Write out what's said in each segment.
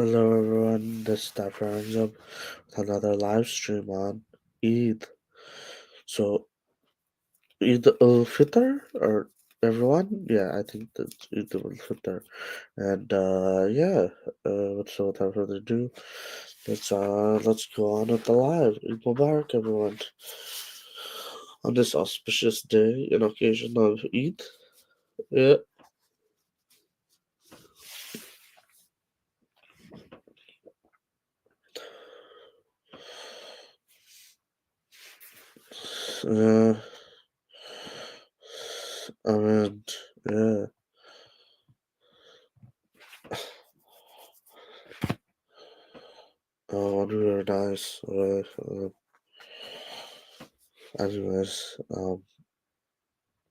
Hello everyone, this is Dr. Anjab with another live stream on Eid. So, Eid al-Fitr, or everyone? Yeah, I think that's Eid al-Fitr. And without further ado, let's go on with the live. Eid Mubarak, everyone. On this auspicious day, in occasion of Eid. Yeah. Uh, I mean, yeah. Oh, very nice. Anyways,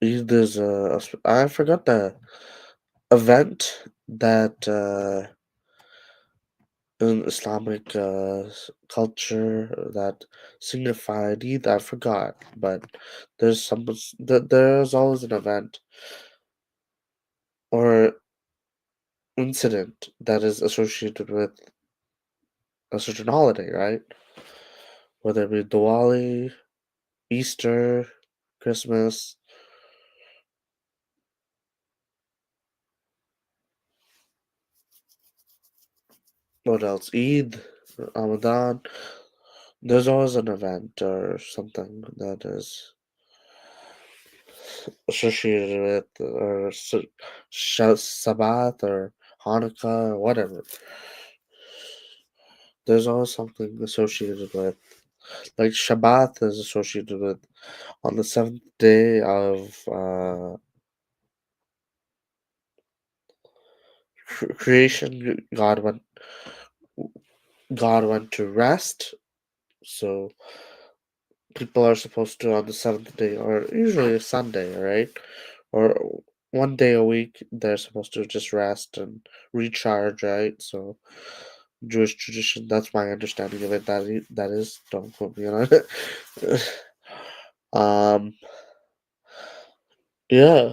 there's I forgot the event that in Islamic culture that signified Eid. I forgot, but there's always an event or incident that is associated with a certain holiday, right? Whether it be Diwali, Easter, Christmas, what else? Eid, Ramadan. There's always an event or something that is associated with, or Sabbath or Hanukkah or whatever. There's always something associated with, like Shabbat is associated with on the seventh day of creation. God went to rest, so people are supposed to on the seventh day, or usually a Sunday, right? Or one day a week, they're supposed to just rest and recharge, right? So Jewish tradition, that's my understanding of it. That is, don't quote me on it. um, yeah,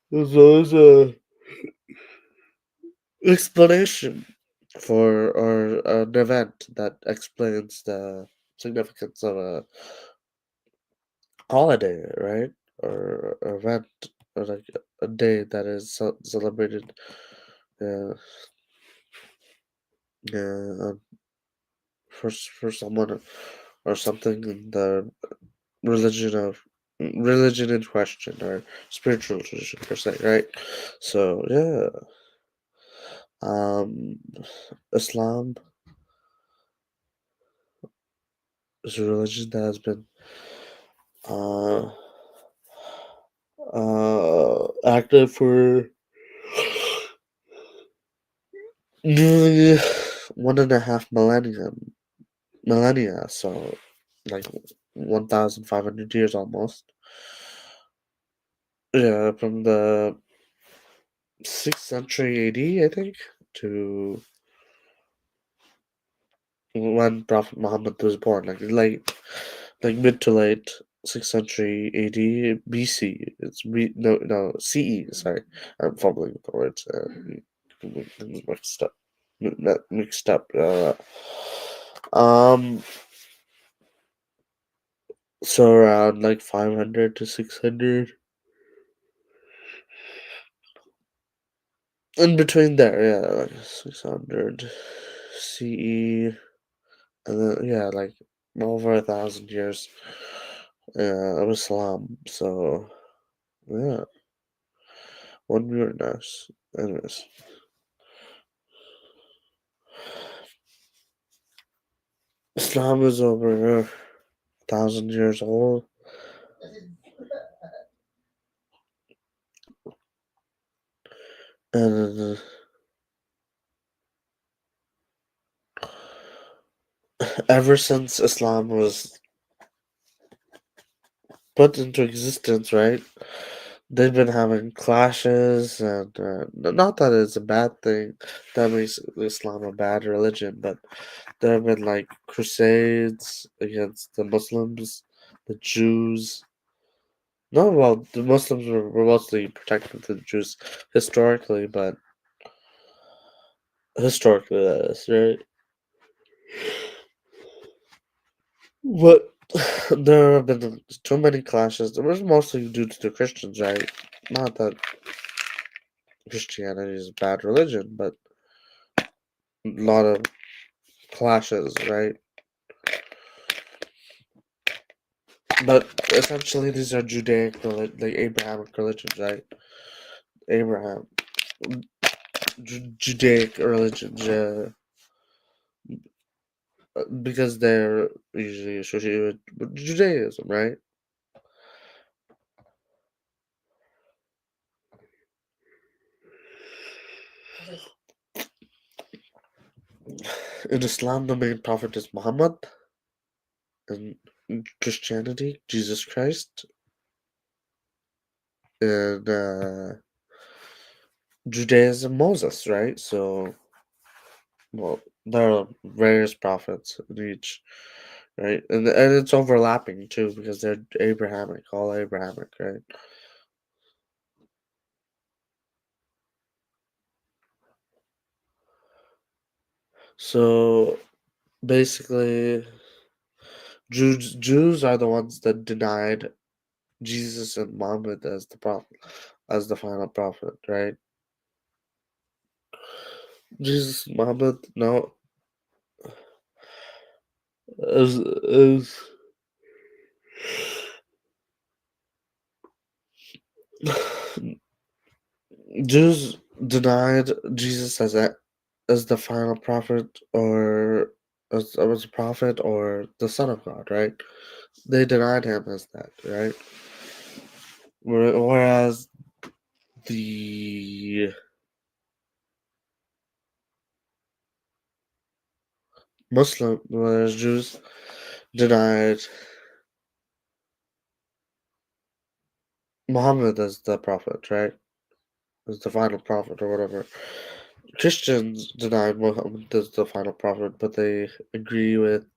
there's always a explanation for or an event that explains the significance of a holiday, right? Or event, or like a day that is celebrated. Yeah, yeah, for someone or something in the religion of religion in question or spiritual tradition per se, right? So yeah, um, Islam is a religion that has been uh, active for nearly 1.5 millennia, so like 1,500 years almost. Yeah, from the 6th century AD, I think, to when Prophet Muhammad was born, like mid to late 6th century AD, BC. No, CE. Sorry, I'm fumbling with the words. Things mixed up. Not mixed up. Um, so around like 500 to 600, in between there, yeah, like 600 CE, and then yeah, like over 1,000 years of Islam. So yeah, one weird nice. Anyways, Islam is over 1,000 years old, and ever since Islam was put into existence, right? They've been having clashes, and not that it's a bad thing. That makes Islam a bad religion, but there have been like crusades against the Muslims, the Jews. No, well, the Muslims were mostly protected to the Jews historically, but Historically, that is, right? But there have been too many clashes. It was mostly due to the Christians, right? Not that Christianity is a bad religion, but a lot of clashes, right? But essentially, these are like Abrahamic religions, right? Abraham, Judaic religions, because they're usually associated with Judaism, right? In Islam, the main prophet is Muhammad. In Christianity, Jesus Christ. In Judaism, Moses, right? So, well, there are various prophets in each, right? And it's overlapping too because they're Abrahamic, all Abrahamic, right? So basically, Jews are the ones that denied Jesus and Muhammad as the prophet, as the final prophet, right? Jesus, Muhammad, no, is Jews denied Jesus as the final prophet or as a prophet or the Son of God, right? They denied him as that, right? Whereas the whereas Jews denied Muhammad as the prophet, right? As the final prophet or whatever. Christians denied Muhammad as the final prophet, but they agree with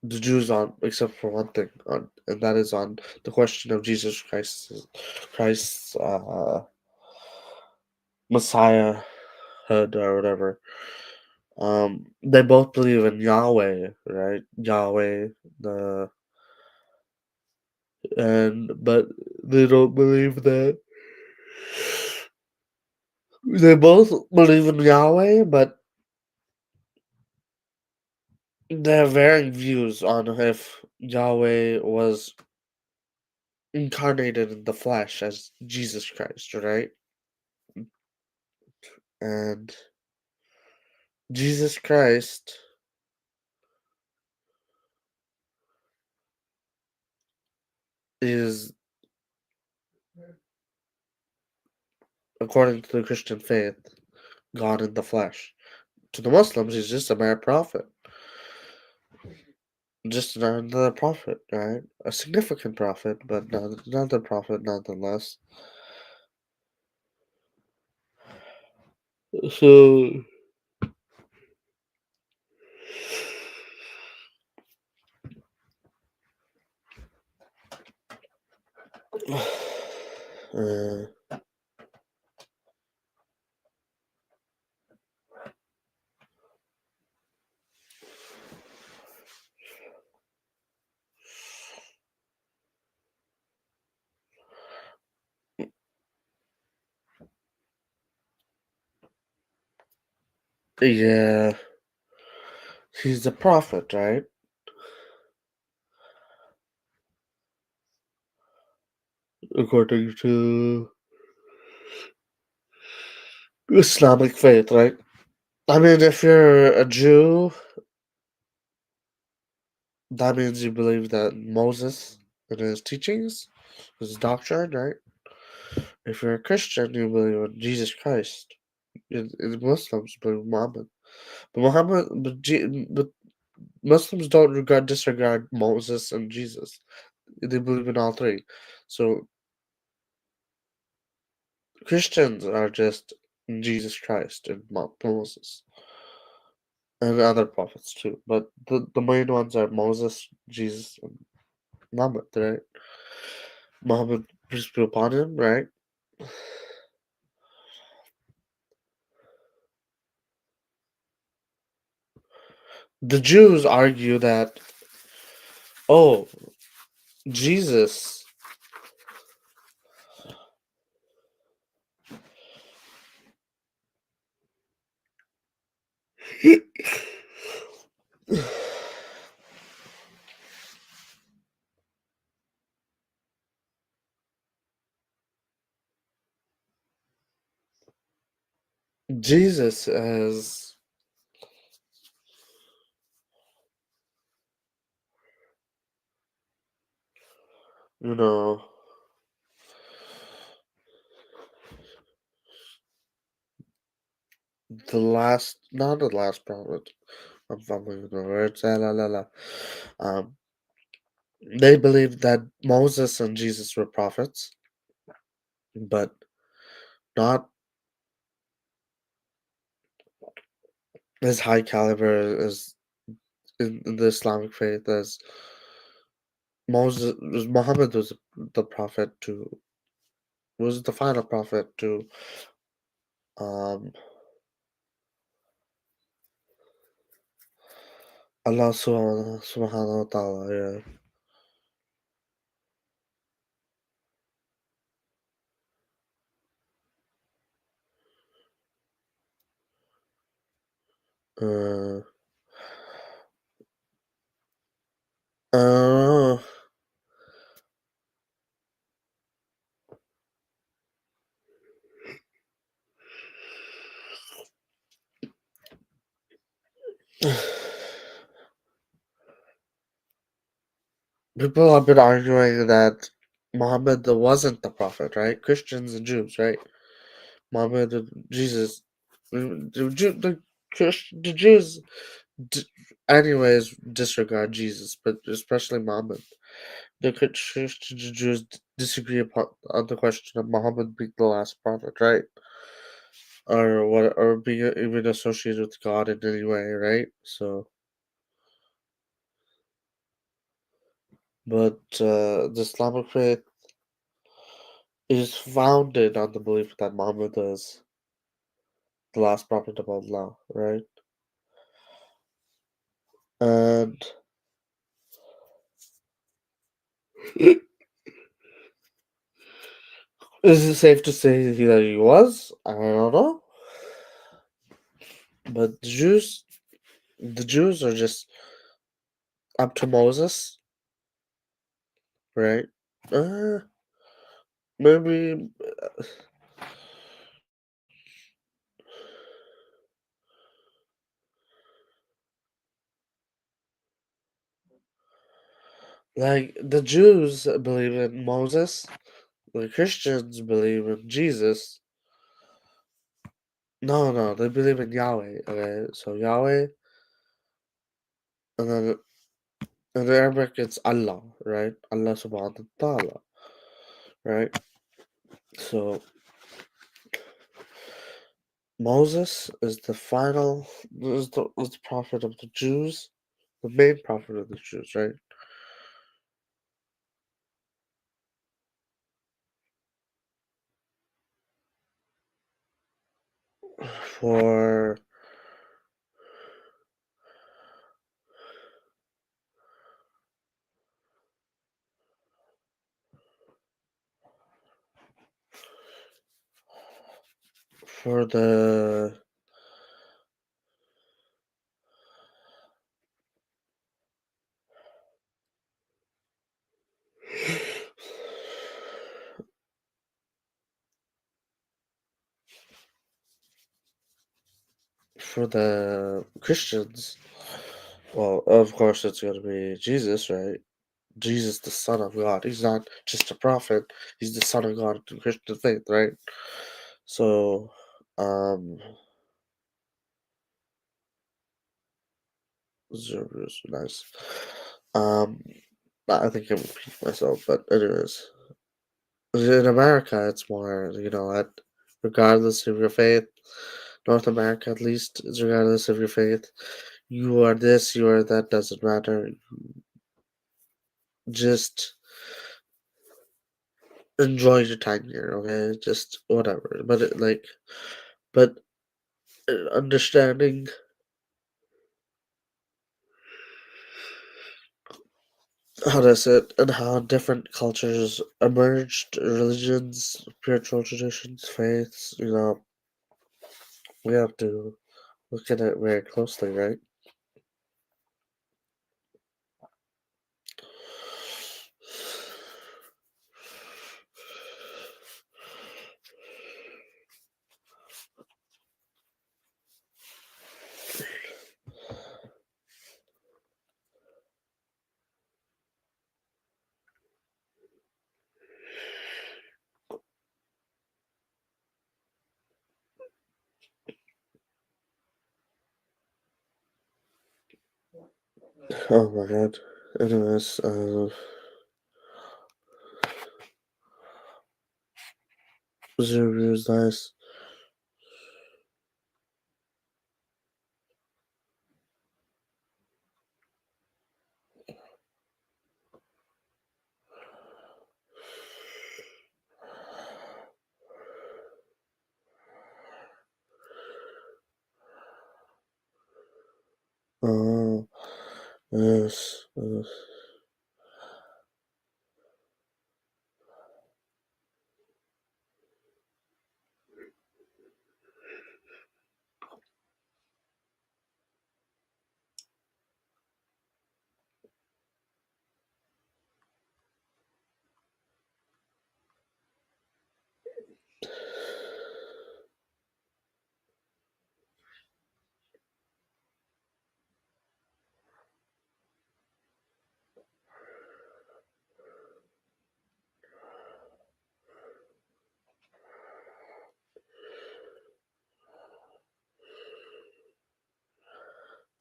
the Jews on, except for one thing, and that is on the question of Jesus Christ's Messiahhood or whatever. They both believe in Yahweh, right? Yahweh, the and but they don't believe that they both believe in Yahweh, but they have varying views on if Yahweh was incarnated in the flesh as Jesus Christ, right? And Jesus Christ is, according to the Christian faith, God in the flesh. To the Muslims, he's just a mere prophet. Just another prophet, right? A significant prophet, but not another prophet nonetheless. So, uh, yeah, he's a prophet, right? According to Islamic faith, right? I mean, if you're a Jew, that means you believe that Moses and his teachings, his doctrine, right? If you're a Christian, you believe in Jesus Christ. In Muslims believe Muhammad. But Muslims don't disregard Moses and Jesus. They believe in all three. So Christians are just Jesus Christ and Moses and other prophets too. But the main ones are Moses, Jesus, and Muhammad, right? Muhammad, peace be upon him, right? The Jews argue that, oh, Jesus, Jesus as, you know, not the last prophet. I'm fumbling the words. La, la, la. Um, they believe that Moses and Jesus were prophets, but not as high caliber as in the Islamic faith as Muhammad was the prophet to was the final prophet to um Allah subhanahu wa ta'ala, yeah. Uh, uh, people have been arguing that Muhammad wasn't the prophet, right? Christians and Jews, right? Muhammad and Jesus, the Jews, anyways, disregard Jesus, but especially Muhammad. The Christians and Jews disagree on the question of Muhammad being the last prophet, right? Or what, or being even associated with God in any way, right? So, but the Islamic faith is founded on the belief that Muhammad is the last prophet of Allah, right? And is it safe to say that he was? I don't know. But the Jews are just up to Moses, right? Uh, maybe like the Jews believe in Moses, the Christians believe in Jesus. No, no, they believe in Yahweh. Okay, so Yahweh, and then in Arabic it's Allah, right? Allah subhanahu wa ta'ala, right? So Moses is the final, is the prophet of the Jews, the main prophet of the Jews, right? For for the for the Christians, well, of course it's going to be Jesus, right? Jesus, the Son of God. He's not just a prophet. He's the Son of God in Christian faith, right? So, um, Zerber's nice. Um, I think I'm repeating myself, but anyways, in America, it's more, regardless of your faith, North America at least, is regardless of your faith, you are this, you are that, doesn't matter. Just enjoy your time here, okay? Just whatever. But understanding how does it and how different cultures emerged, religions, spiritual traditions, faiths. We have to look at it very closely, right? Oh my god. Anyways, zero views, nice. Oh, yes, yes.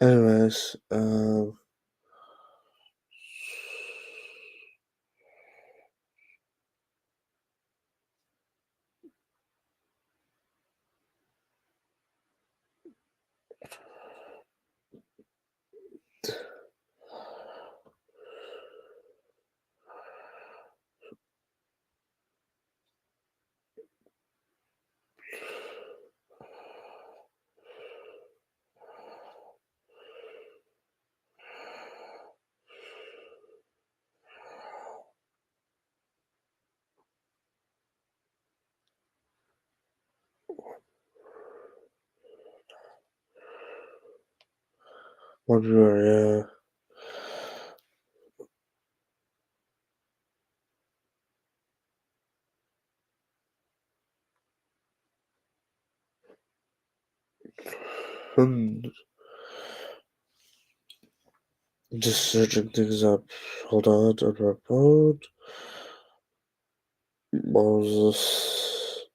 Anyways, what we were, just searching things up. Hold on, unreported. Moses.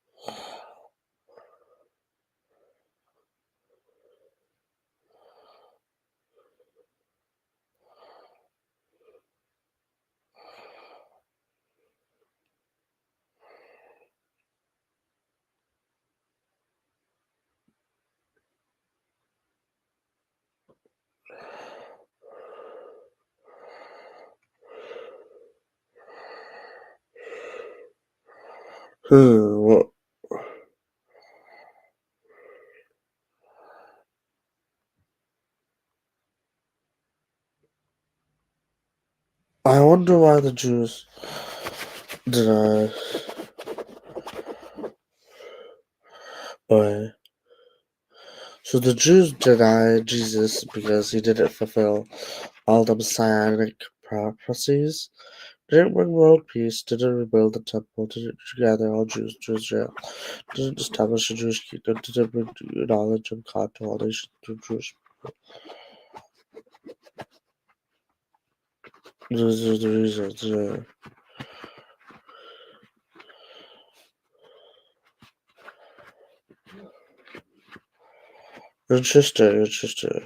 What? I wonder why the Jews deny. Why? So the Jews deny Jesus because he didn't fulfill all the messianic prophecies, didn't bring world peace, didn't rebuild the temple, didn't gather all Jews to Israel, didn't establish a Jewish kingdom, didn't bring knowledge of God to all nations through Jewish. Those are the reasons. Interesting.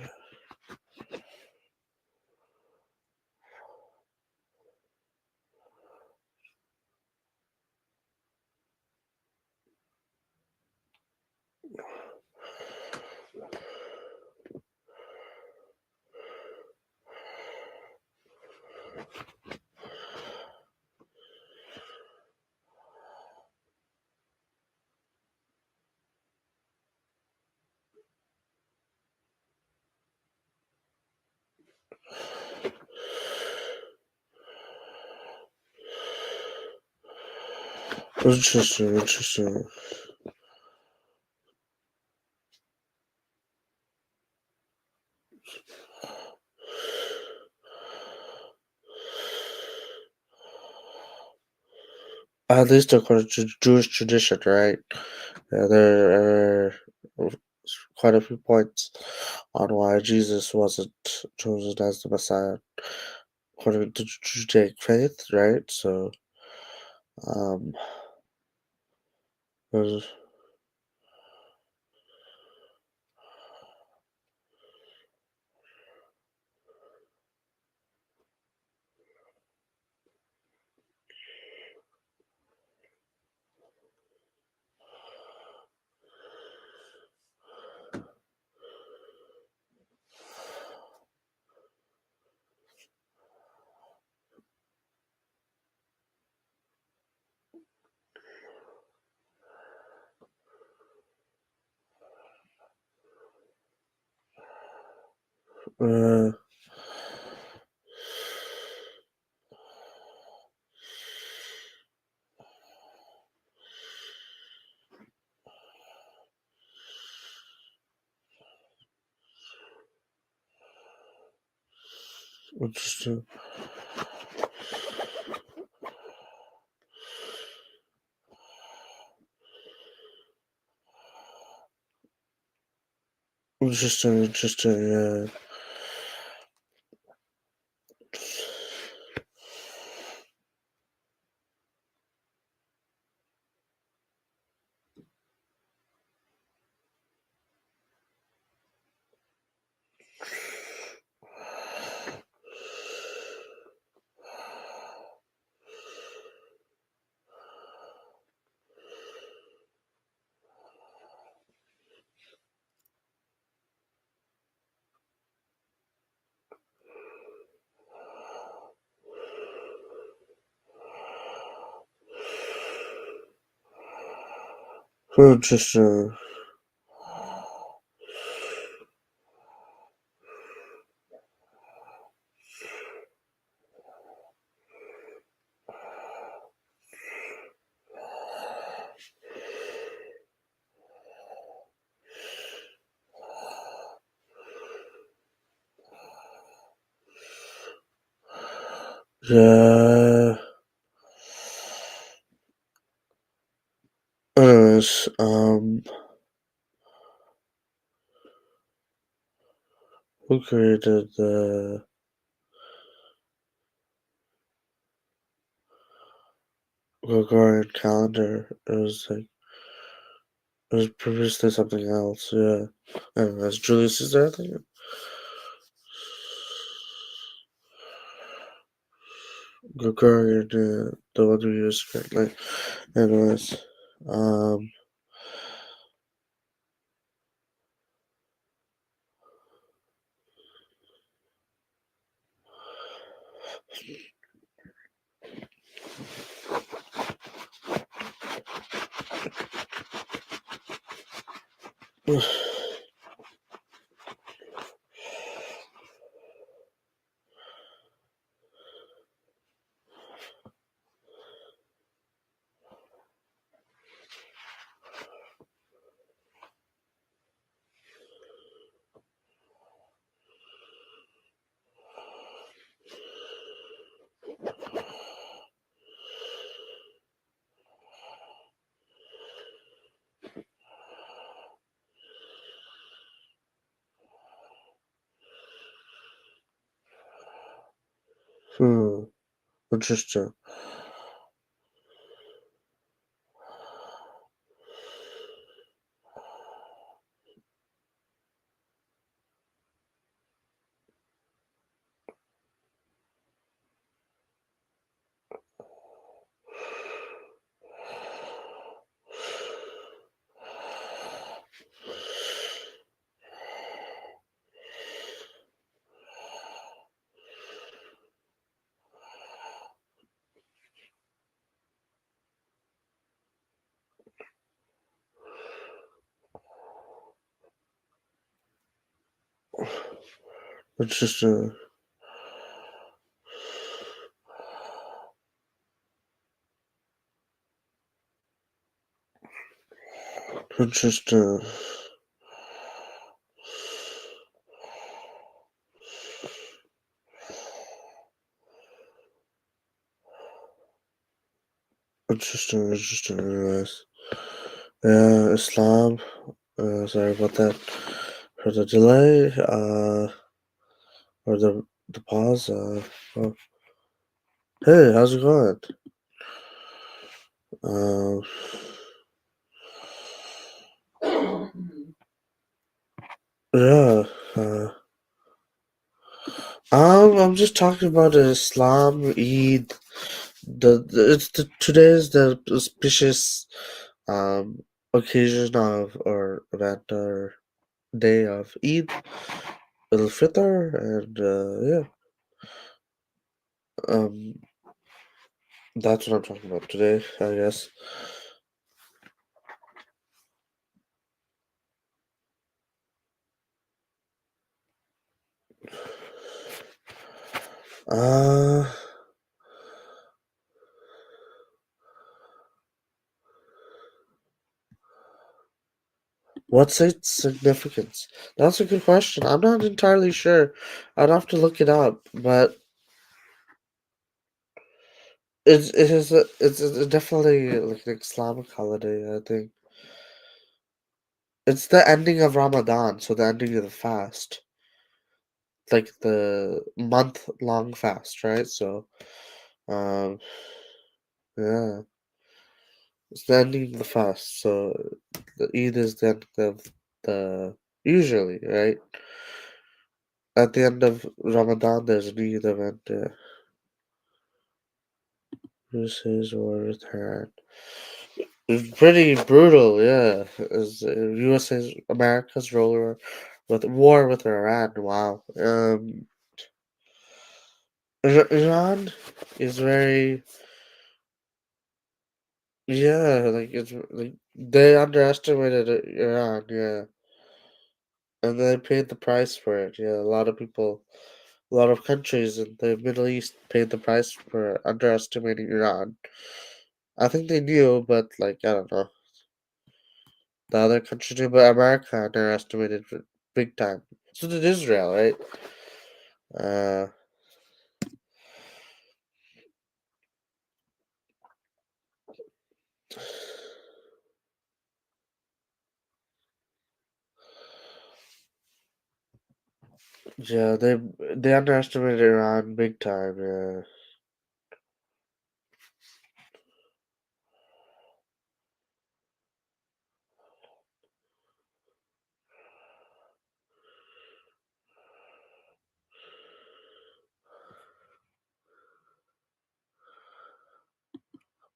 Interesting, interesting. At least according to Jewish tradition, right? There are quite a few points on why Jesus wasn't chosen as the Messiah according to Judaic faith, right? So, um, there's, uh, interesting, interesting, yeah. Interesting, yeah. Anyways, who created the Gregorian calendar? It was previously something else, yeah. Anyways, Julius is there, I think. Gregorian, the one we use currently. Anyways, um, hmm, interesting. Interesting. Interesting. Interesting. Anyways, yeah, Islam. Sorry about that for the delay. Or the pause. Oh. Hey, how's it going? Um, yeah. Uh, I'm just talking about Islam, Eid. Today is the auspicious um occasion of or event or day of Eid al-Fitr, and yeah, um, that's what I'm talking about today, I guess. Uh, what's its significance? That's a good question. I'm not entirely sure. I'd have to look it up, but it's definitely like an Islamic holiday. I think it's the ending of Ramadan, so the ending of the fast, like the month-long fast, right? So, um, yeah, it's the ending of the fast. So the Eid is the end of the usually, right? At the end of Ramadan, there's an Eid event. Uses or return. It's pretty brutal, yeah. As USA's America's roller with war with Iran. Wow. Iran is very yeah. Like it's like they underestimated Iran, yeah, and they paid the price for it. Yeah, a lot of people, a lot of countries in the Middle East paid the price for underestimating Iran. I think they knew, but like I don't know. The other countries too, but America underestimated it big time. So did Israel, right? Uh, yeah, they underestimated Iran big time. Yeah.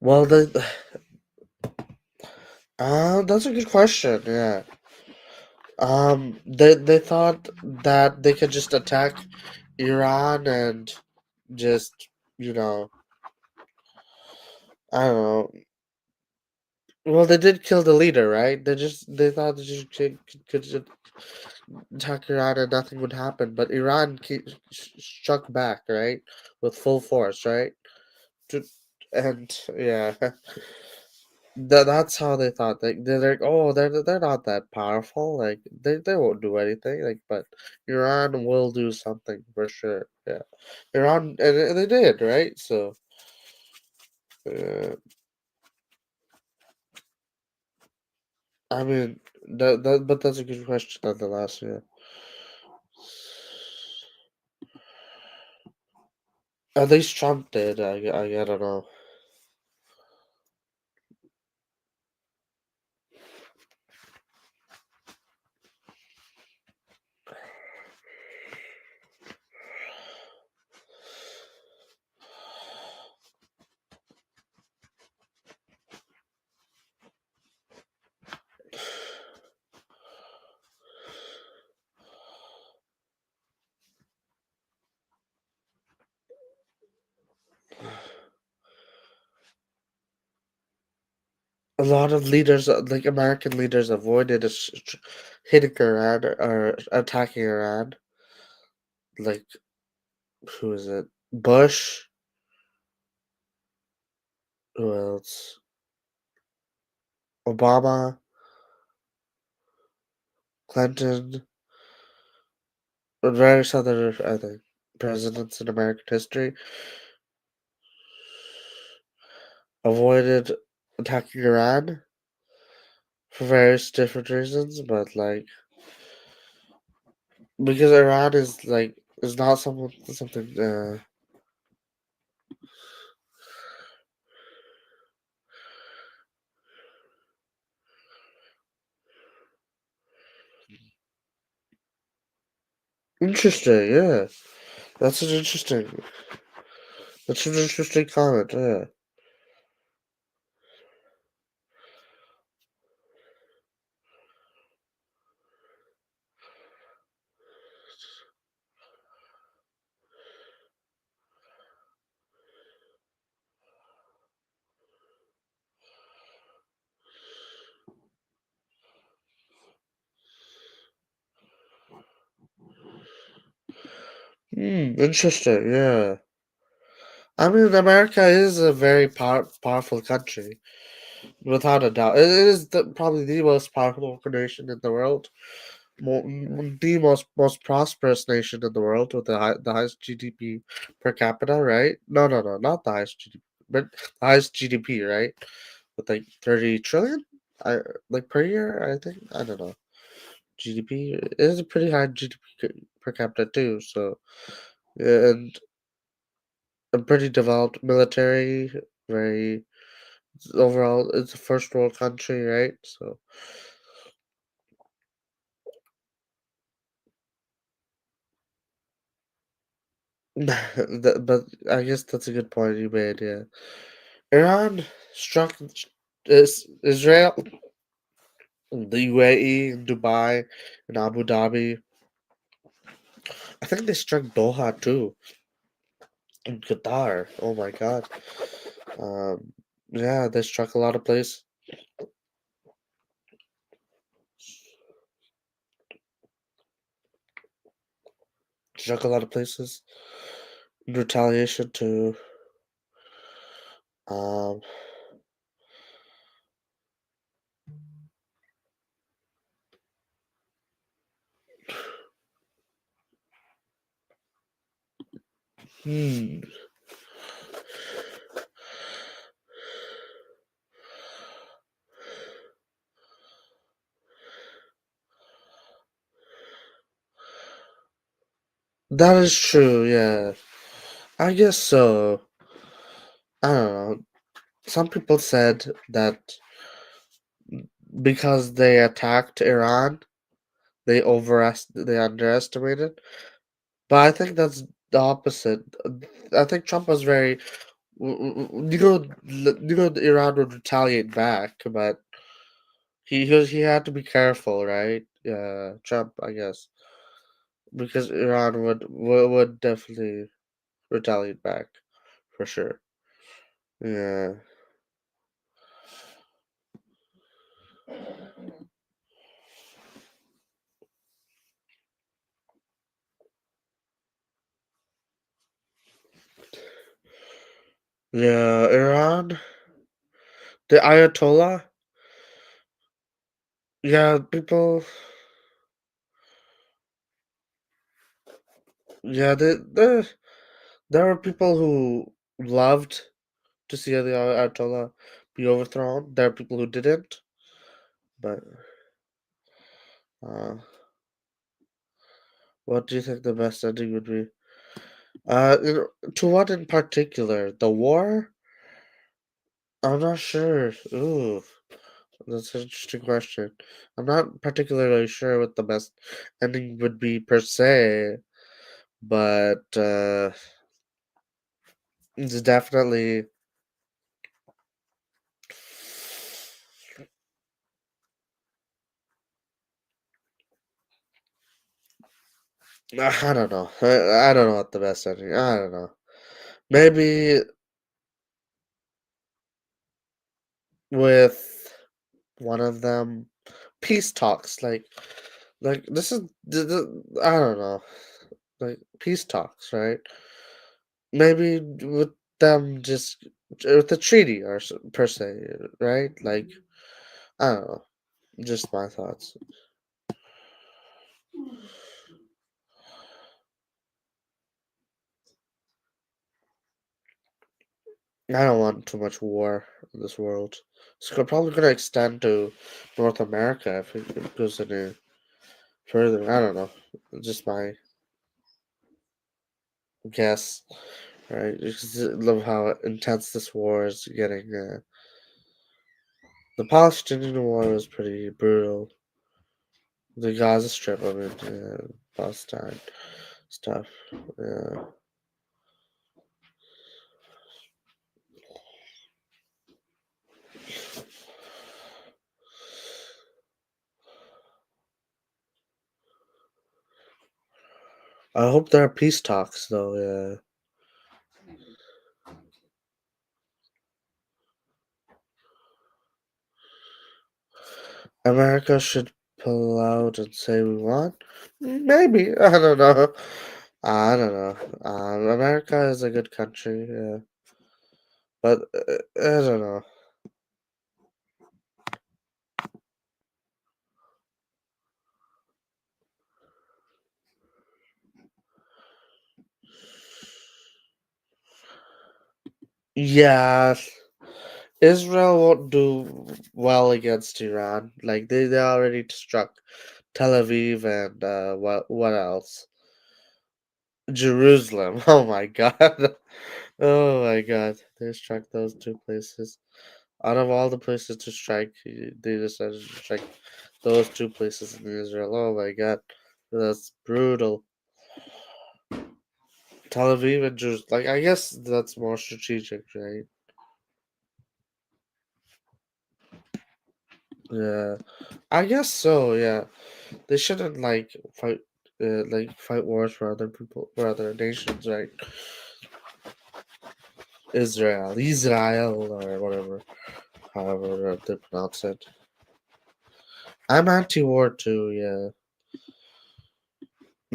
Well, that's a good question. Yeah. They thought that they could just attack Iran and just you know I don't know. Well, they did kill the leader, right? They thought they just could just attack Iran and nothing would happen, but Iran struck back, right, with full force, right? To, and yeah, that's how they thought. They're like, oh, they're not that powerful. Like they won't do anything. Like, but Iran will do something for sure. Yeah, Iran and they did, right? So, uh, I mean, but that's a good question nonetheless. Yeah, at least Trump did. I don't know. A lot of leaders, like American leaders, avoided hitting Iran or attacking Iran. Like, who is it? Bush. Who else? Obama. Clinton, and various other, I think, presidents in American history avoided attacking Iran for various different reasons, but like because Iran is like is not something interesting. Yeah, that's an interesting. That's an interesting comment. Yeah. Interesting. Yeah. I mean, America is a very powerful country, without a doubt. It is probably the most powerful nation in the world, the most prosperous nation in the world with the highest GDP per capita, right? No, no, no, not the highest GDP, but the highest GDP, right? With like 30 trillion, I like per year. I think I don't know. GDP is a pretty high GDP per capita too. So and a pretty developed military, very overall. It's a first world country, right? So but I guess that's a good point you made. Yeah, Iran struck Israel, the UAE, Dubai, and Abu Dhabi. I think they struck Doha too, in Qatar. Oh my God. Um, yeah, they struck a lot of places. Struck a lot of places in retaliation to. Um, hmm, that is true. Yeah, I guess so. I don't know. Some people said that because they attacked Iran, they underestimated. But I think that's the opposite. I think Trump was very Iran would retaliate back, but he had to be careful, right? Yeah, Trump, I guess, because Iran would definitely retaliate back for sure. Yeah, yeah, Iran, the Ayatollah. Yeah, people. Yeah, there were people who loved to see the Ayatollah be overthrown. There are people who didn't, but uh, what do you think the best ending would be? To what in particular? The war? I'm not sure. Ooh, that's an interesting question. I'm not particularly sure what the best ending would be per se, but it's definitely. I don't know. I don't know what the best ending. I don't know. Maybe with one of them peace talks like this is I don't know, like peace talks, right? Maybe with them just with a treaty or per se, right? Like I don't know, just my thoughts. I don't want too much war in this world. Probably gonna extend to North America if it goes any further. I don't know. Just my guess, right? Just love how intense this war is getting. The Palestinian war was pretty brutal. The Gaza Strip, I mean, Palestine stuff. Yeah. I hope there are peace talks, though. Yeah. America should pull out and say we won? Maybe. I don't know. I don't know. America is a good country, yeah. But I don't know. Yeah, Israel won't do well against Iran. Like they already struck Tel Aviv and what else? Jerusalem. Oh my god. Oh my god. They struck those two places. Out of all the places to strike, they decided to strike those two places in Israel. Oh my god. That's brutal. Tel Aviv and Jerusalem. Like I guess that's more strategic, right? Yeah. I guess so, yeah. They shouldn't fight wars for other people for other nations, right? Israel or whatever, however they pronounce it. I'm anti-war too. Yeah,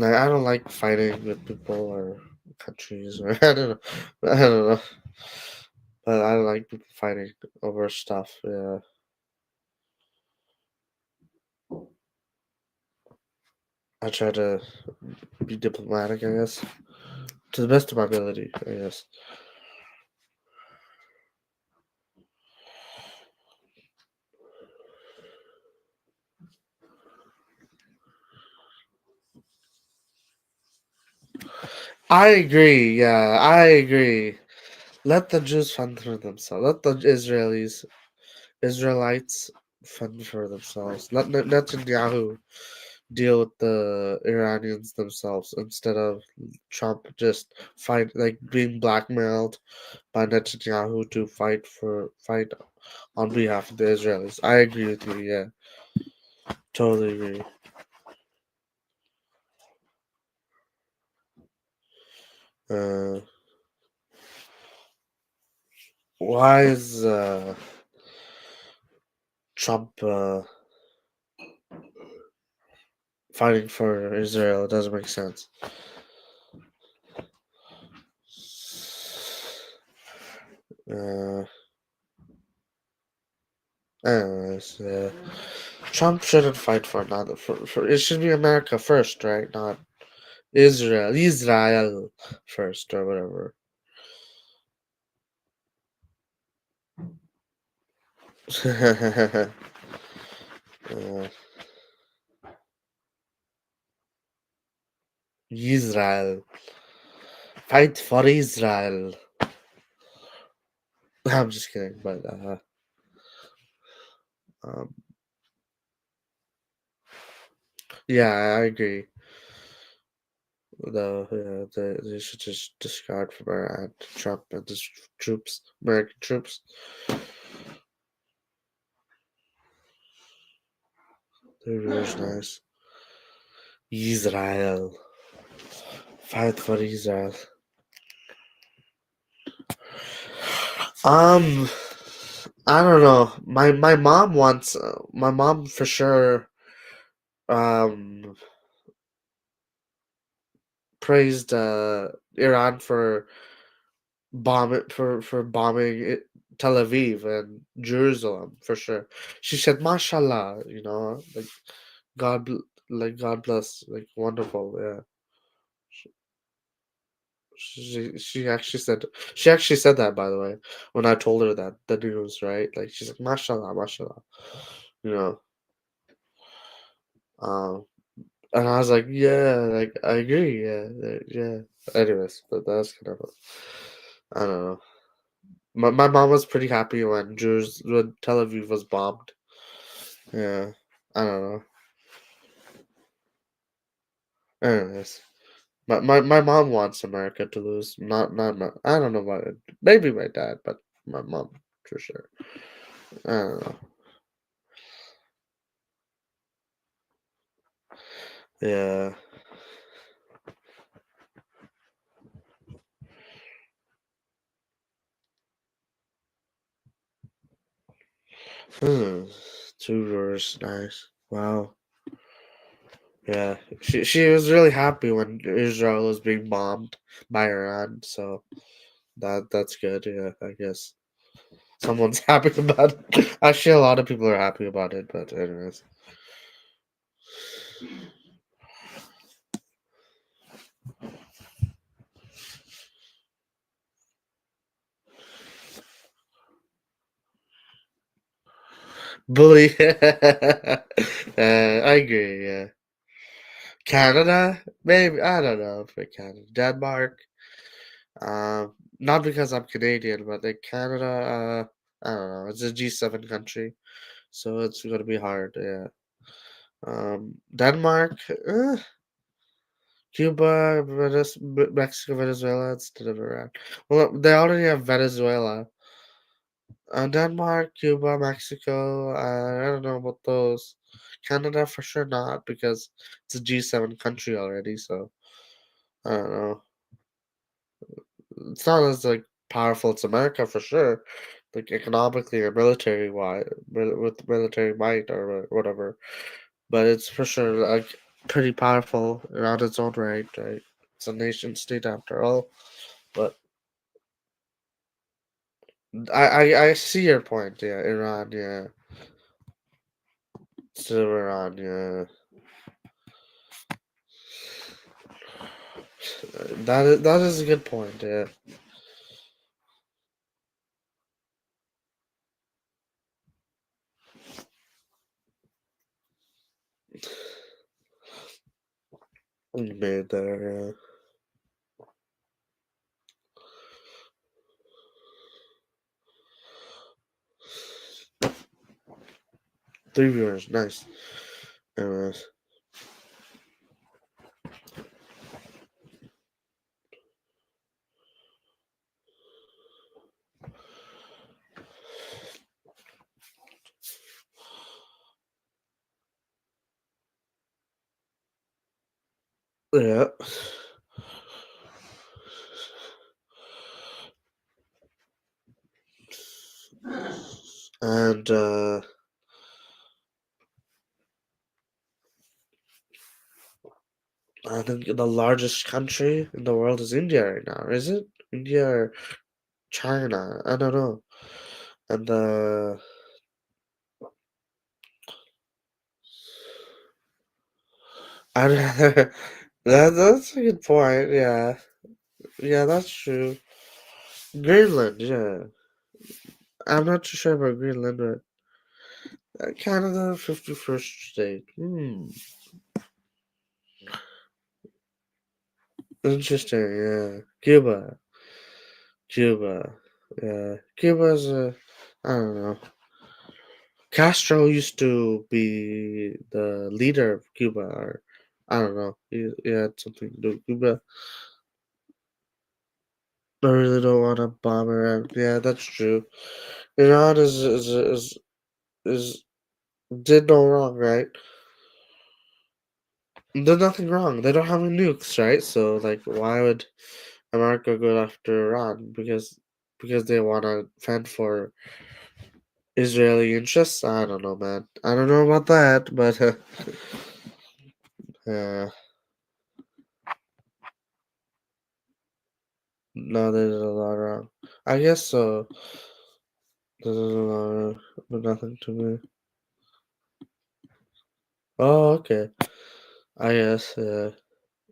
like I don't like fighting with people or countries or I don't know, I don't know, but I don't like people fighting over stuff. Yeah, I try to be diplomatic, I guess, to the best of my ability. I guess. I agree. Yeah, I agree. Let the Jews fend for themselves. Let the Israelites fend for themselves. Let Netanyahu deal with the Iranians themselves instead of Trump just fight like being blackmailed by Netanyahu to fight on behalf of the Israelis. I agree with you. Yeah, totally agree. Uh, why is Trump fighting for Israel? It doesn't make sense. Uh, Anyways, Trump shouldn't fight for another. For it should be America first, right? Not Israel first or whatever. uh, Israel, fight for Israel. I'm just kidding, but um, yeah, I agree. Though they should just discard from Iran, Trump and his troops, American troops. They're really nice. Israel, fight for Israel. Um, I don't know. My mom wants. My mom for sure. Um, praised Iran for bombing Tel Aviv and Jerusalem for sure. She said, "Mashallah," like God, like God bless, like wonderful. Yeah, she actually said that, by the way, when I told her that the news, right? Like she's like, "Mashallah, mashallah," you know. Um, and I was like, "Yeah, like I agree, yeah, yeah." Anyways, but that's kind of, I don't know. My mom was pretty happy when Tel Aviv was bombed. Yeah, I don't know. Anyways, my mom wants America to lose. Not my. I don't know about it. Maybe my dad, but my mom for sure. I don't know. Yeah. Hmm. Two doors. Nice. Wow. Yeah. She was really happy when Israel was being bombed by Iran. So that's good. Yeah. I guess someone's happy about it. Actually, a lot of people are happy about it. But anyways. Bully. I agree. Yeah. Canada, maybe I don't know for Canada. Denmark, not because I'm Canadian, but like Canada, I don't know. It's a G7 country, so it's gonna be hard. Yeah. Denmark, Cuba, Mexico, Venezuela. It's never around. Well, they already have Venezuela. Denmark, Cuba, Mexico. I don't know about those. Canada for sure not because it's a G7 country already. So I don't know. It's not as like powerful as America for sure, like economically or military wise, with military might or whatever. But it's for sure like pretty powerful around its own right. Right, it's a nation state after all. But I see your point. Yeah, Iran. Yeah, still Iran. Yeah, that is a good point. Yeah, you made there. Yeah. 3 viewers, nice. Anyways, yeah, and I think the largest country in the world is India right now, is it? India or China? I don't know. And I that's a good point. Yeah, yeah, that's true. Greenland, yeah. I'm not too sure about Greenland, but Canada, 51st state. Hmm, interesting. Yeah, Cuba. Yeah, Cuba's a. I don't know. Castro used to be the leader of Cuba, or I don't know. He had something to do with Cuba. I really don't want to bomb Iran. Yeah, that's true. Iran is did no wrong, right? Did nothing wrong. They don't have any nukes, right? So like, why would America go after Iran? Because they want to fend for Israeli interests. I don't know, man. I don't know about that, but yeah, no, they did a lot wrong. I guess so. They did a lot wrong, but nothing to me. Oh, okay. I guess, yeah.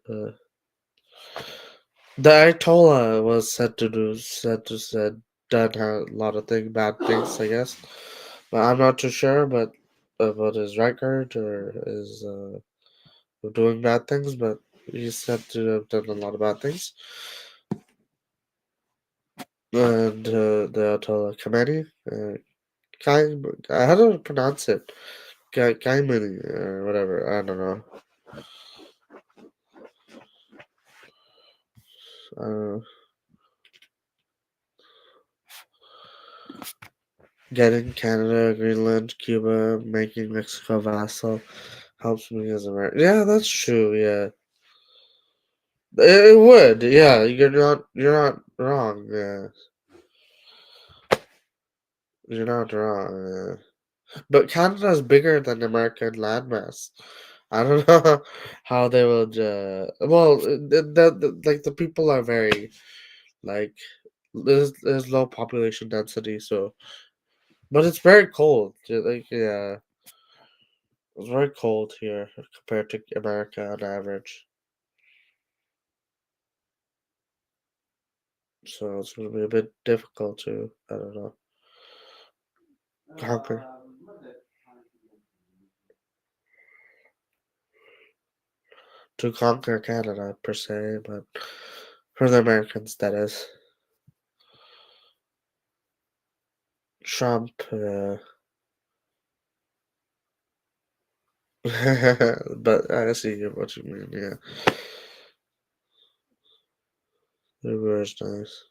Uh, The Ayatollah was said done a lot of bad things, I guess. But I'm not too sure, but about his record or his doing bad things. But he's said to have done a lot of bad things. And the Ayatollah Khamenei, Kai, how do I pronounce it? Kaimani or whatever. I don't know. Uh, Getting Canada, Greenland, Cuba, making Mexico vassal helps me as American. Yeah, that's true. Yeah, it would. Yeah, you're not wrong. Yeah, you're not wrong. But Canada is bigger than American landmass. I don't know how they would. Well, like the people are very like there's low population density, so but it's very cold. Like yeah, it's very cold here compared to America on average. So it's gonna be a bit difficult to I don't know conquer Canada per se, but for the Americans that is Trump. But I see what you mean. Yeah, it was nice.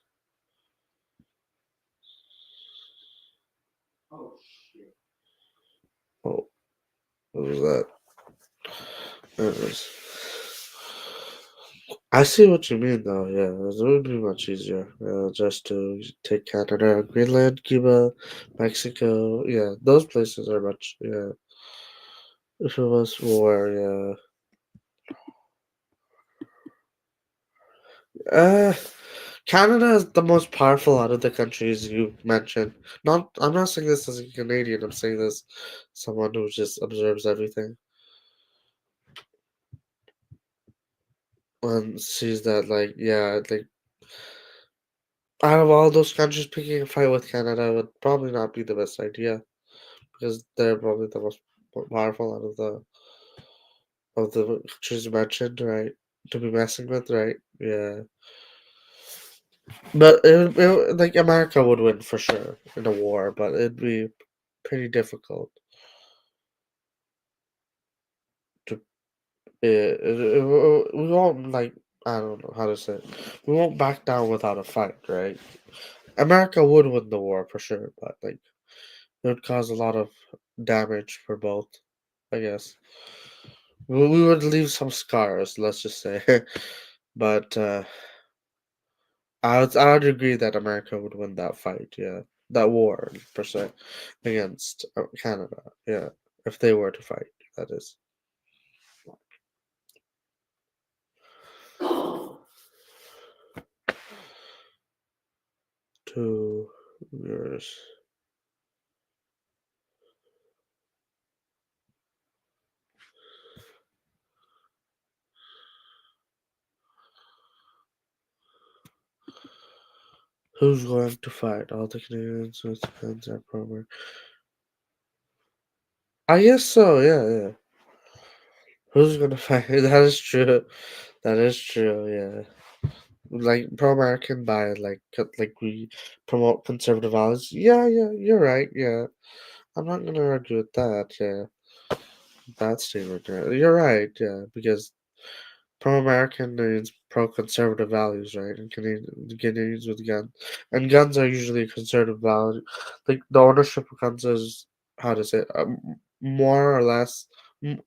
Oh, what was that? It was. I see what you mean, though. Yeah, it would be much easier just to take Canada, Greenland, Cuba, Mexico. Yeah, those places are much. Yeah, if it was war, yeah. Uh, Canada is the most powerful out of the countries you mentioned. Not, I'm not saying this as a Canadian. I'm saying this someone who just observes everything and sees that, like, yeah, like out of all those countries, picking a fight with Canada would probably not be the best idea because they're probably the most powerful out of the countries you mentioned, right? To be messing with, right? Yeah, but like America would win for sure in a war, but it'd be pretty difficult to. We won't like I don't know how to say it. We won't back down without a fight, right? America would win the war for sure, but like it would cause a lot of damage for both, I guess. We would leave some scars, let's just say. But I would agree that America would win that fight, yeah. That war, per se, against Canada, yeah. If they were to fight, that is. 2 years. Who's going to fight? All the Canadians with fans are proper. I guess so, yeah, yeah. Who's gonna fight? That is true. That is true, yeah. Like pro-American by like we promote conservative values. Yeah, yeah, you're right. Yeah, I'm not gonna argue with that. Yeah, that statement. Yeah. You're right. Yeah, because pro-American means pro-conservative values, right? And Canadians with guns, and guns are usually a conservative value. Like the ownership of guns is how to say it, more or less m-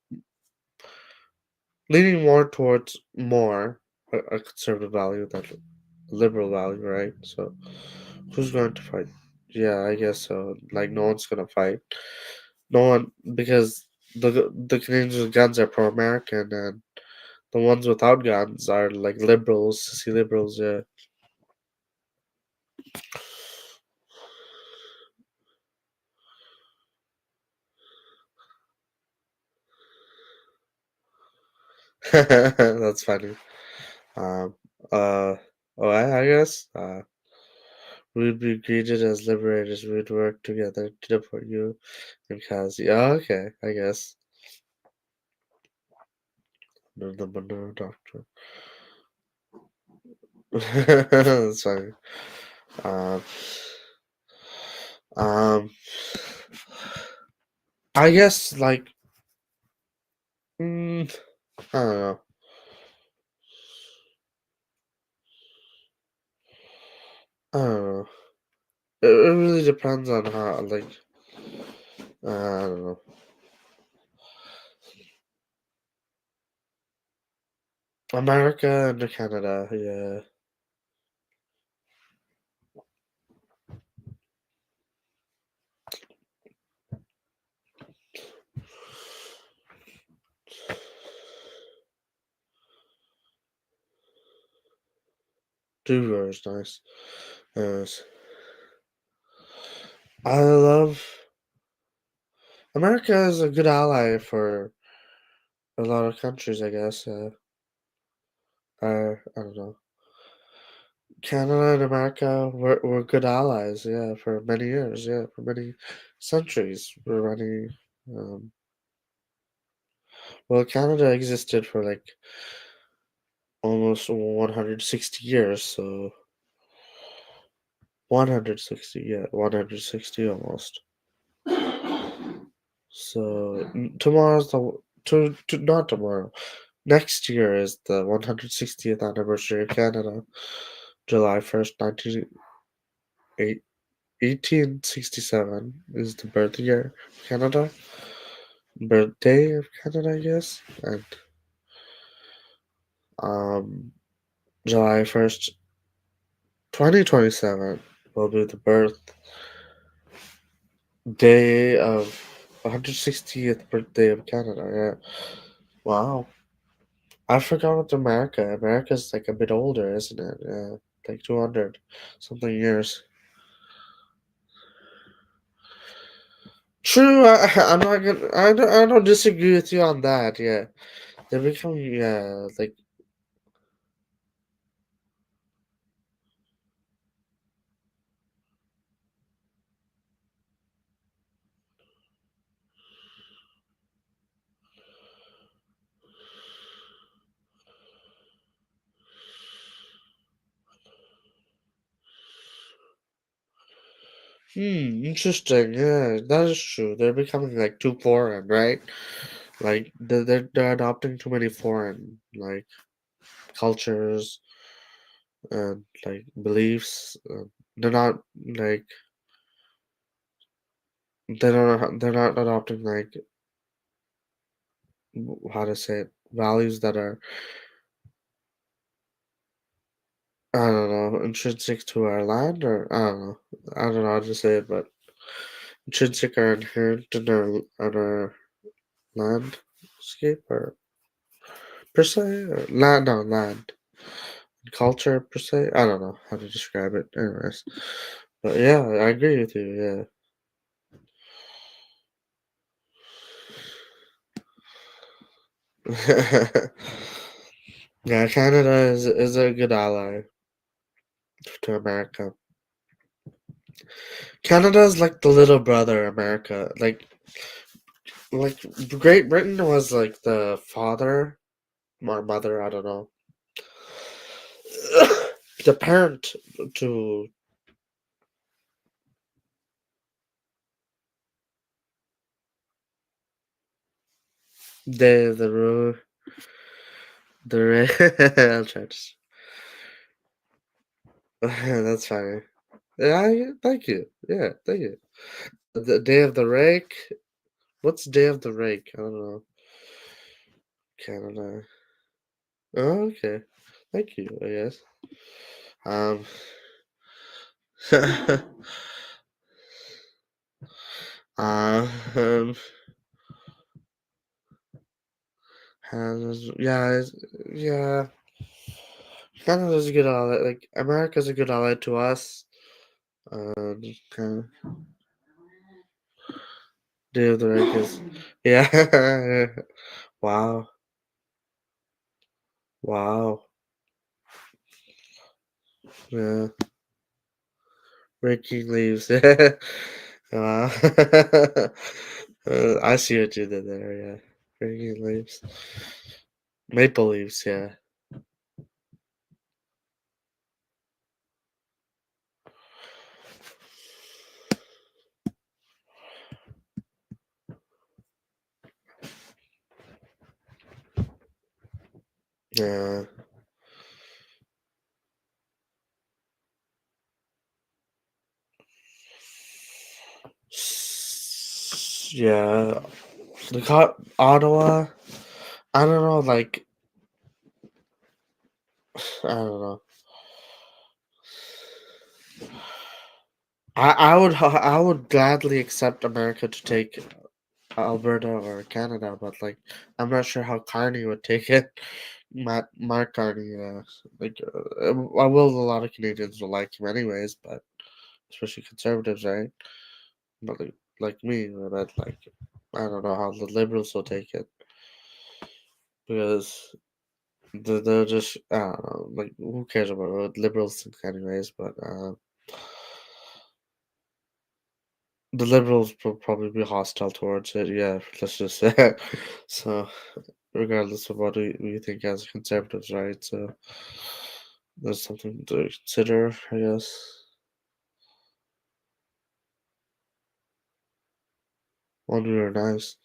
leaning more towards more a conservative value than a liberal value, right? So. Who's going to fight? Yeah, I guess so. Like no one's gonna fight. No one because the Canadians with guns are pro-American and the ones without guns are like liberals, sissy liberals. Yeah. That's funny. Um. Oh, I guess we'd be greeted as liberators. We'd work together to deport you because yeah, okay, I guess. The banana doctor. That's funny. Um, um, I guess like I don't know. I don't know. It really depends on how like I don't know. America and Canada, yeah. Two is nice. Yes. I love America is a good ally for a lot of countries, I guess. I don't know. Canada and America were good allies, yeah, for many years, yeah, for many centuries. For many, um, well, Canada existed for like almost 160 years, so 160, yeah, 160 almost. So tomorrow's not tomorrow. Next year is the 160th anniversary of Canada. July 1st, 1867 is the birth year of Canada. Birthday of Canada, I guess. And um, July 1st, 2027 will be the birth day of 160th birthday of Canada. Yeah. Wow. I forgot what America. America's like a bit older, isn't it? Yeah. Like 200 something years. True, I'm not gonna. I don't disagree with you on that. Yeah, they become yeah like interesting. Yeah, that is true. They're becoming like too foreign, right? Like they're adopting too many foreign like cultures and like beliefs. They're not like they're not adopting like how to say it values that are I don't know intrinsic to our land or I don't know how to say it, but intrinsic or inherent in our landscape or per se or land no land culture per se. I don't know how to describe it. Anyways, but yeah, I agree with you. Yeah, yeah. Canada is a good ally to America. Canada is like the little brother America. Like Great Britain was like the father or mother. I don't know. The parent to I'll try to. That's fine. Yeah, thank you. Yeah, thank you. The day of the rake. What's day of the rake? I don't know. Canada. Oh, okay. Thank you. I guess. Um. um. Yeah. Canada's a good ally. Like America's a good ally to us. Kind of day of the rake is. Yeah. Wow. Wow. Yeah. Raking leaves. Wow. I see what you did there, yeah. Raking leaves. Maple leaves, yeah. Yeah. Yeah. Ottawa, I don't know, like, I don't know. I would gladly accept America to take Alberta or Canada, but like I'm not sure how Carney would take it. Mark Carney, like I will. A lot of Canadians will like him anyways, but especially conservatives, right? But like me, but like I don't know how the Liberals will take it because they're just I don't know. Like who cares about what Liberals think anyways? But the Liberals will probably be hostile towards it. Yeah, let's just say so. Regardless of what we think as conservatives, right? So that's something to consider, I guess. One we were nice.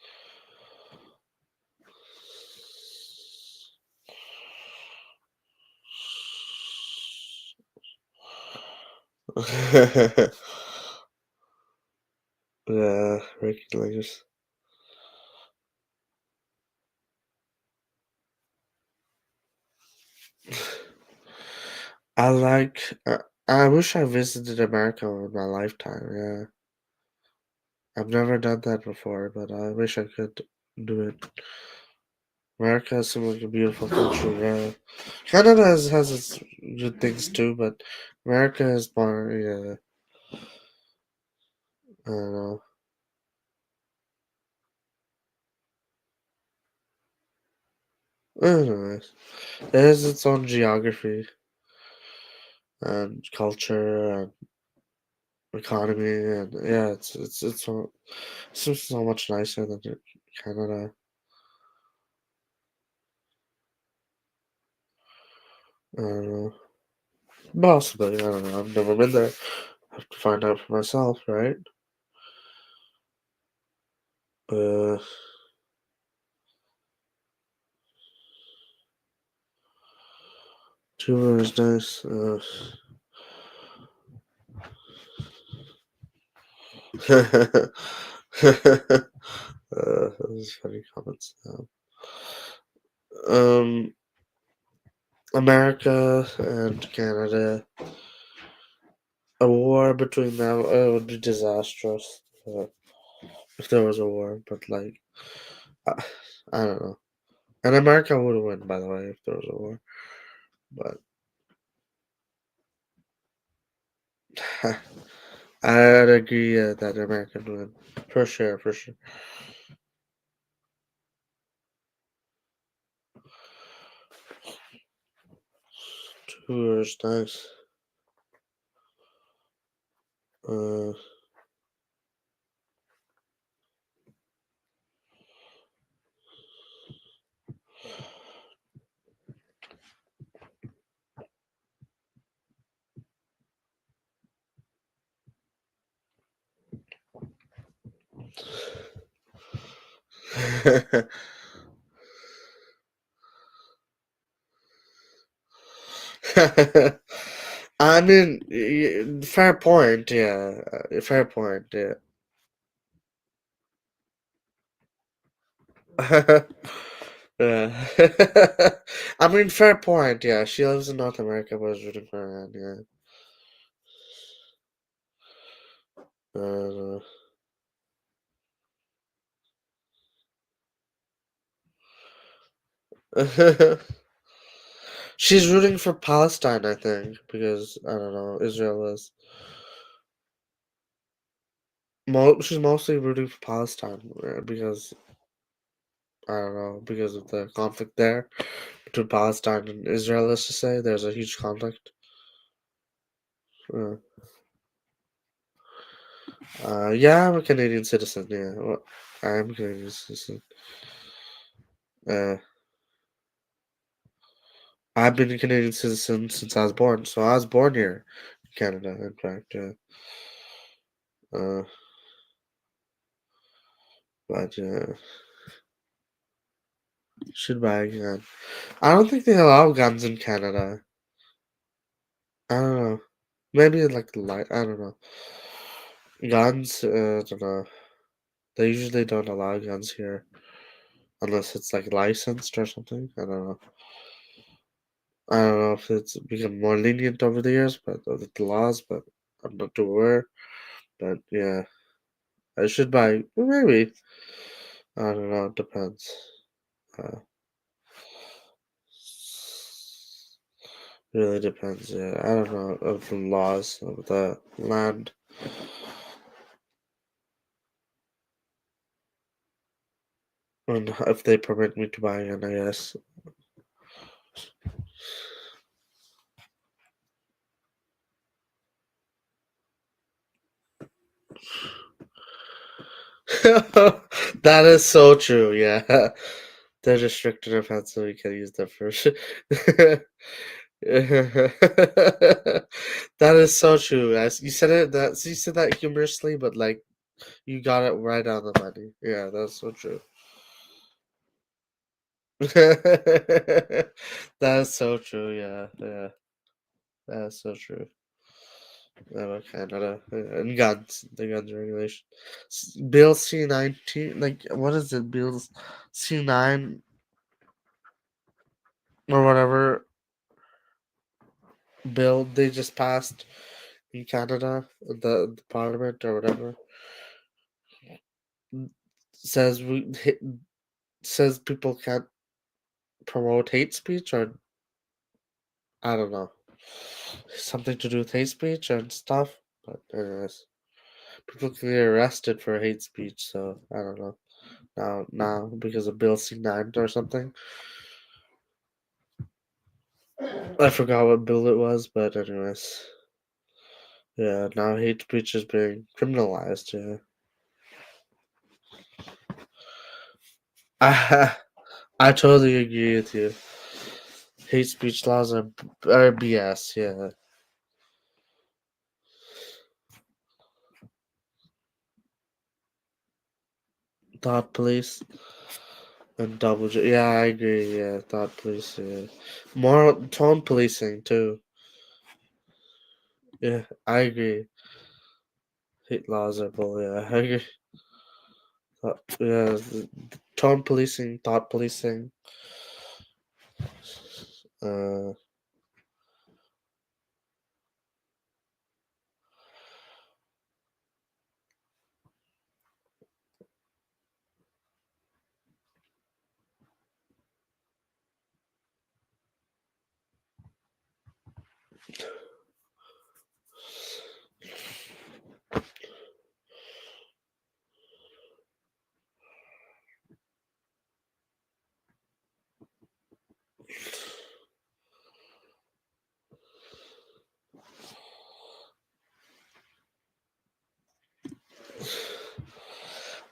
Yeah, regulators. I like. I wish I visited America in my lifetime. Yeah, I've never done that before, but I wish I could do it. America seems like a beautiful country. Yeah, Canada has its good things too, but America is more. Yeah, I don't know. Anyways, it has its own geography and culture and economy, and yeah, so much nicer than Canada. I don't know. Possibly, I don't know. I've never been there. I have to find out for myself, right? Uh, Tour is nice. Those funny comments. Um, America and Canada, a war between them, would be disastrous if there was a war. But like, I, I don't know. And America would win, by the way, if there was a war. But I'd agree that America would win. For sure, for sure. Tours, nice. Uh, I mean, fair point, yeah. Fair point, yeah. Yeah. I mean, fair point, yeah. She lives in North America, but is rooting for Iran, yeah. She's rooting for Palestine, I think, because I don't know, Israel is. She's mostly rooting for Palestine because I don't know because of the conflict there between Palestine and Israel. Let's just say there's a huge conflict. Uh, yeah, I'm a Canadian citizen. Yeah, well, I'm a Canadian citizen. Uh, I've been a Canadian citizen since I was born. So I was born here in Canada, in fact. Uh, but should buy a gun. I don't think they allow guns in Canada. I don't know. Maybe like light. I don't know. Guns. I don't know. They usually don't allow guns here unless it's like licensed or something. I don't know. I don't know if it's become more lenient over the years, but with the laws. But I'm not too aware. But yeah, I should buy. Maybe. I don't know. It depends. Uh, really depends. Yeah, I don't know of the laws of the land. And if they permit me to buy one, I guess. That is so true, yeah. They're restricted offense, so we can use that for That is so true. As you said that humorously, but like you got it right on the money. Yeah, that's so true. That is so true, yeah, yeah. That is so true. About Canada and guns, the guns regulation. Bill C-19, like what is it? Bill C-9 or whatever bill they just passed in Canada, the Parliament or whatever says says people can't promote hate speech or I don't know something to do with hate speech and stuff. But anyways, people can get arrested for hate speech, so I don't know now because of Bill C-9 or something. I forgot what bill it was, but anyways, yeah. Now hate speech is being criminalized. Yeah, I I totally agree with you. Hate speech laws are BS. Yeah, thought police and Yeah, I agree. Yeah, thought police. Yeah, more tone policing too. Yeah, I agree. Hate laws are bull. Yeah, I agree. Yeah, tone policing, thought policing. Uh,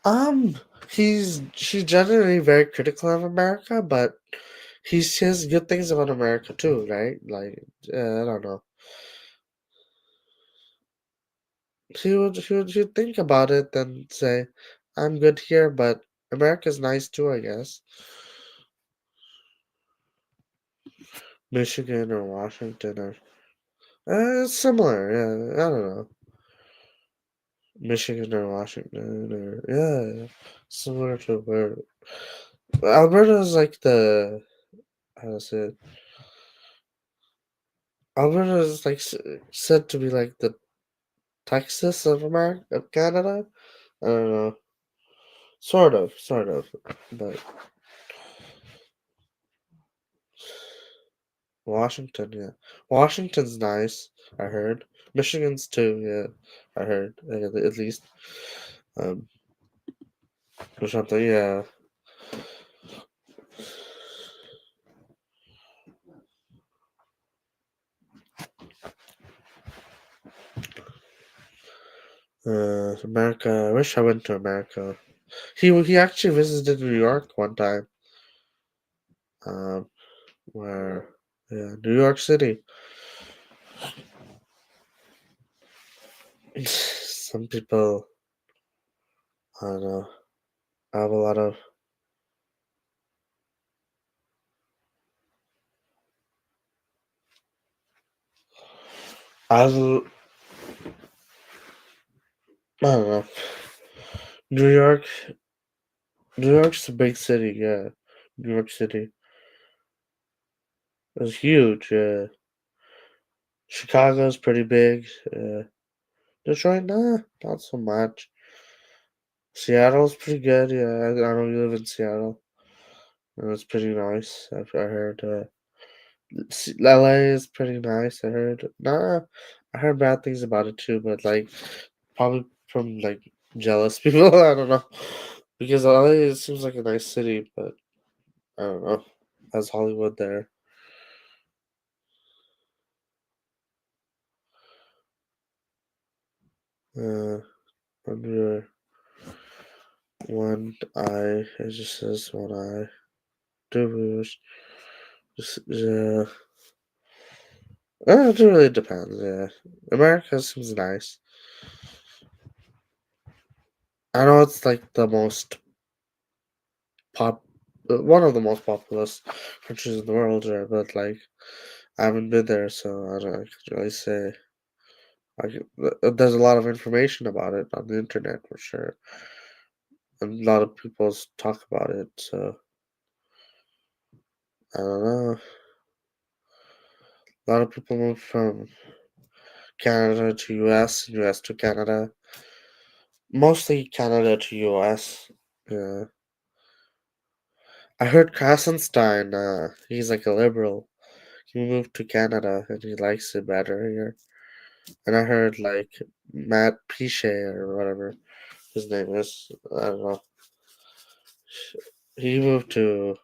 Um, she's generally very critical of America, but he says good things about America too, right? Like, I don't know. She would think about it and say, "I'm good here, but America's nice too, I guess." Michigan or Washington or it's similar. Yeah, I don't know. Michigan or Washington or yeah, similar to where Alberta is like the how to say it. Alberta is like said to be like the Texas of America, of Canada. I don't know, sort of, but Washington, yeah, Washington's nice. I heard Michigan's too. Yeah, I heard at least um or something. Yeah, America. I wish I went to America. He actually visited New York one time. Um, where yeah, New York City. Some people, I don't know, have a lot of. I don't know. New York. New York's a big city. Yeah, New York City is huge. Yeah, Chicago's pretty big. Detroit, nah, not so much. Seattle's pretty good. Yeah, I know you live in Seattle, and it's pretty nice. I heard. LA is pretty nice. I heard. Nah, I heard bad things about it too, but like probably from like jealous people. I don't know, because LA seems like a nice city, but I don't know. Has Hollywood there? Uh, under one eye, it just says one eye. Two viewers. Just it really depends. Yeah, America seems nice. I know it's like the most pop, one of the most populous countries in the world, right? But like, I haven't been there, so I don't I could really say. Like, there's a lot of information about it on the internet for sure, and a lot of people talk about it. So I don't know. A lot of people move from Canada to US, US to Canada, mostly Canada to US. Yeah, I heard Krasenstein. He's like a liberal. He moved to Canada and he likes it better here. And I heard like Matt Pichet or whatever his name is. I don't know. He moved to.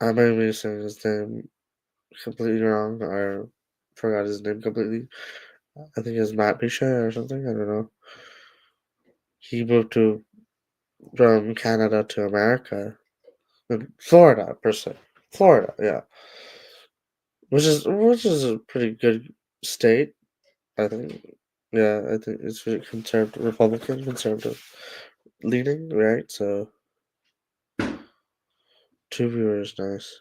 I may be saying his name completely wrong. I forgot his name completely. I think it's Matt Pichet or something. I don't know. He moved to from Canada to America, Florida per se. Florida, yeah, which is a pretty good state. I think. Yeah, I think it's very conservative, Republican, conservative leaning, right? So two viewers, nice.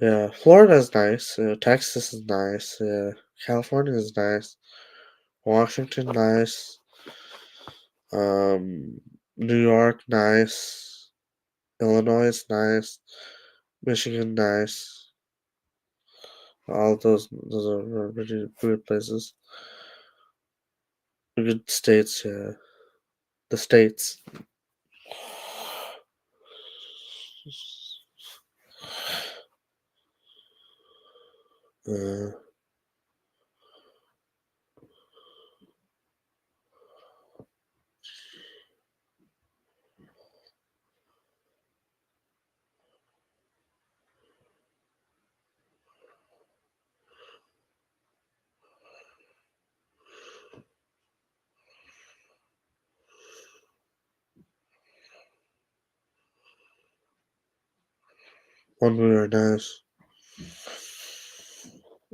Yeah, Florida is nice. Texas is nice. Yeah, California is nice. Washington, nice. Um, New York, nice. Illinois, nice. Michigan, nice. All those are pretty good places. Good states, yeah. The states. Uh, one were nice.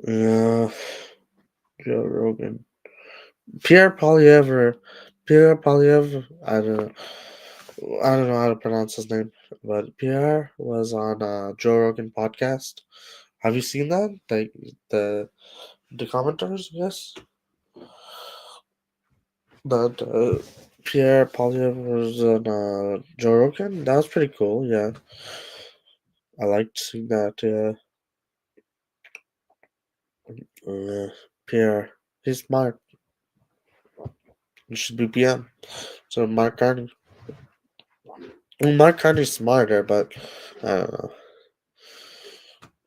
Yeah, Joe Rogan. Pierre Polyever. Pierre Polyev. I don't know how to pronounce his name, but Pierre was on Joe Rogan podcast. Have you seen that? Like the commenters, yes. That Pierre Polyev was on Joe Rogan. That was pretty cool. Yeah, I liked seeing that. Yeah, Pierre. He's smart. He should be PM. So Mark Carney. Well, Mark Carney's smarter, but I don't know.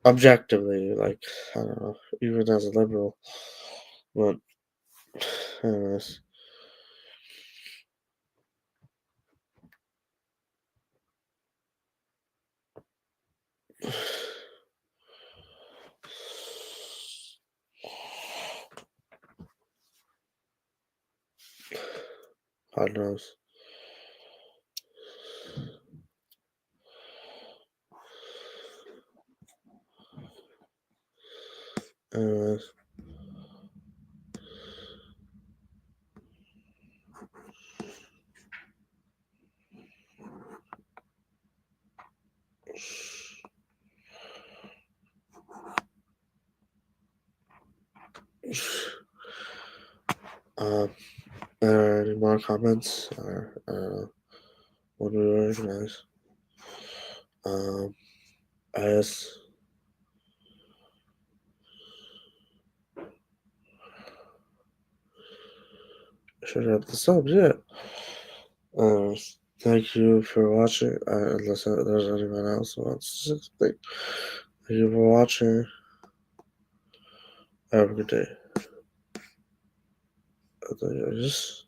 Objectively, like I don't know. Even as a liberal, but anyways. God knows. Anyways. Um, are there any more comments? Or, what do we organize? I guess I should wrap this up. Yeah. Uh, Thank you for watching. Unless there's anyone else who wants to say something. Thank you for watching. Have a good day. I think I just.